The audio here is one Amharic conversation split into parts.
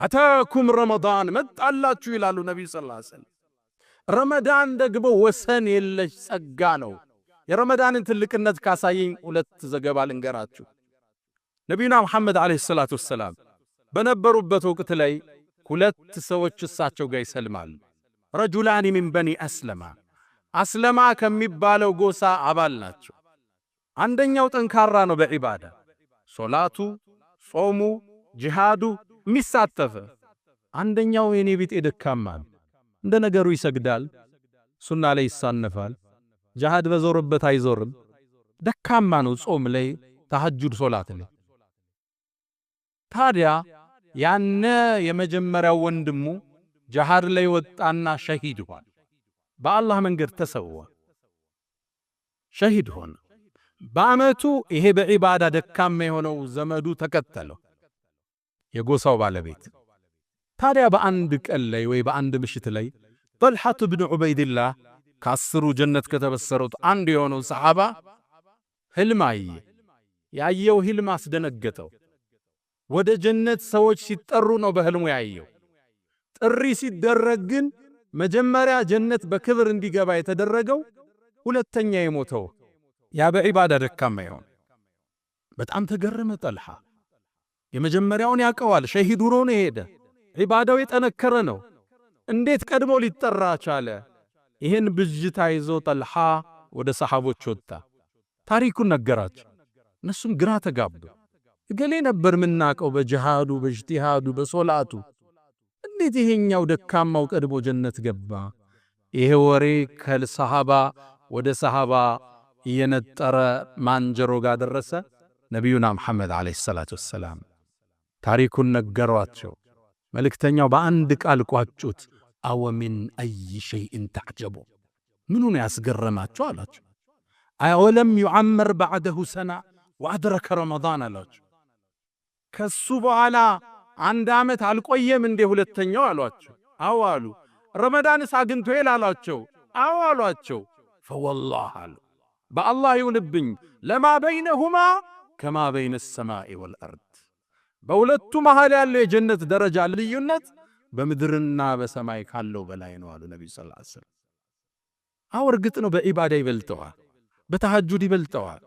አታኩም ረመዳን መጣላችሁ ይላሉ ነብዩ ሰለላሁ ዐለይሂ ወሰለም። ረመዳን ደግሞ ወሰን የለሽ ጸጋ ነው። የረመዳንን ትልቅነት ካሳየኝ ሁለት ዘገባ ልንገራችሁ። ነብዩና መሐመድ አለይሂ ሰላቱ ወሰላም በነበሩበት ወቅት ላይ ሁለት ሰዎች እሳቸው ጋር ይሰልማሉ። ረጁላኒ ሚን በኒ አስለማ አስለማ ከሚባለው ጎሳ አባል ናቸው። አንደኛው ጠንካራ ነው በዒባዳ ሶላቱ፣ ጾሙ፣ ጂሃዱ ሚሳተፈ። አንደኛው የኔ ቢጤ ደካማ እንደ ነገሩ ይሰግዳል፣ ሱና ላይ ይሳነፋል፣ ጂሃድ በዞርበት አይዞርም፣ ደካማ ነው ጾም ላይ፣ ተሐጁድ ሶላት ላይ። ታዲያ ያነ የመጀመሪያው ወንድሙ ጂሃድ ላይ ወጣና ሸሂድ ሆነ። በአላህ መንገድ ተሰዋ፣ ሸሂድ ሆነ። በአመቱ ይሄ በዒባዳ ደካማ የሆነው ዘመዱ ተከተለው፣ የጎሳው ባለቤት። ታዲያ በአንድ ቀን ላይ ወይ በአንድ ምሽት ላይ ጠልሐቱ ብን ዑበይድላህ ከአስሩ ጀነት ከተበሰሩት አንዱ የሆነው ሰሓባ ህልም አየ። ያየው ህልም አስደነገጠው። ወደ ጀነት ሰዎች ሲጠሩ ነው በህልሙ ያየው። ጥሪ ሲደረግ ግን መጀመሪያ ጀነት በክብር እንዲገባ የተደረገው ሁለተኛ የሞተው ያ በዒባዳ ደካማ ይሆን። በጣም ተገረመ ጠልሐ። የመጀመሪያውን ያቀዋል፣ ሸሂድ ሆኖ ነው ሄደ። ዒባዳው የጠነከረ ነው። እንዴት ቀድሞ ሊጠራ ቻለ? ይህን ብጅታ ይዞ ጠልሐ ወደ ሰሓቦች ወጣ። ታሪኩን ነገራቸው። እነሱም ግራ ተጋቡ። እገሌ ነበር ምናቀው በጂሃዱ፣ በእጅቲሃዱ፣ በሶላቱ፣ እንዴት ይሄኛው ደካማው ቀድሞ ጀነት ገባ? ይሄ ወሬ ከሰሃባ ወደ ሰሃባ እየነጠረ ማንጀሮ ጋር ደረሰ። ነቢዩና መሐመድ አለይሂ ሰላቱ ወሰላም ታሪኩን ነገሯቸው። መልእክተኛው በአንድ ቃል ቋጩት። አወ ሚን አይ ሸይእን ተዕጀቡ፣ ምኑን ያስገረማቸው አላቸው። አወለም ዩዓመር ባዕደሁ ሰና ወአድረከ ረመዳን አላቸው። ከሱ በኋላ አንድ ዓመት አልቆየም እንዴ ሁለተኛው አሏቸው። አዎ አሉ። ረመዳንስ አግኝቶ ይላሏቸው። አዎ አሏቸው። ፈወላህ አሉ በአላህ ይሁንብኝ ለማ በይነሁማ ከማ በይነ ሰማኢ ወልአርድ፣ በሁለቱ መሃል ያለው የጀነት ደረጃ ልዩነት በምድርና በሰማይ ካለው በላይ ነው አሉ ነብዩ ሰለላሁ ዐለይሂ ወሰለም። አዎ እርግጥ ነው በዒባዳ ይበልጠዋል፣ በተሐጁድ ይበልጠዋል።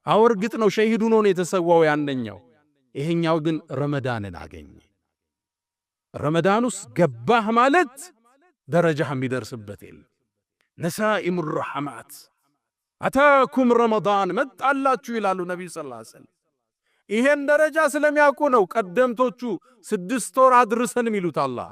አዎ እርግጥ ነው ሸሂድ ሆኖ ነው የተሰዋው ያንኛው። ይሄኛው ግን ረመዳንን አገኘ። ረመዳኑስ ገባህ ማለት ደረጃህ የሚደርስበት የለም። ነሳኢሙ ረሐማት አታኩም ረመዳን መጣላችሁ ይላሉ ነብዩ ሰለላሁ ዐለይሂ ወሰለም። ይሄን ደረጃ ስለሚያውቁ ነው ቀደምቶቹ 6 ወር አድርሰን የሚሉት አላህ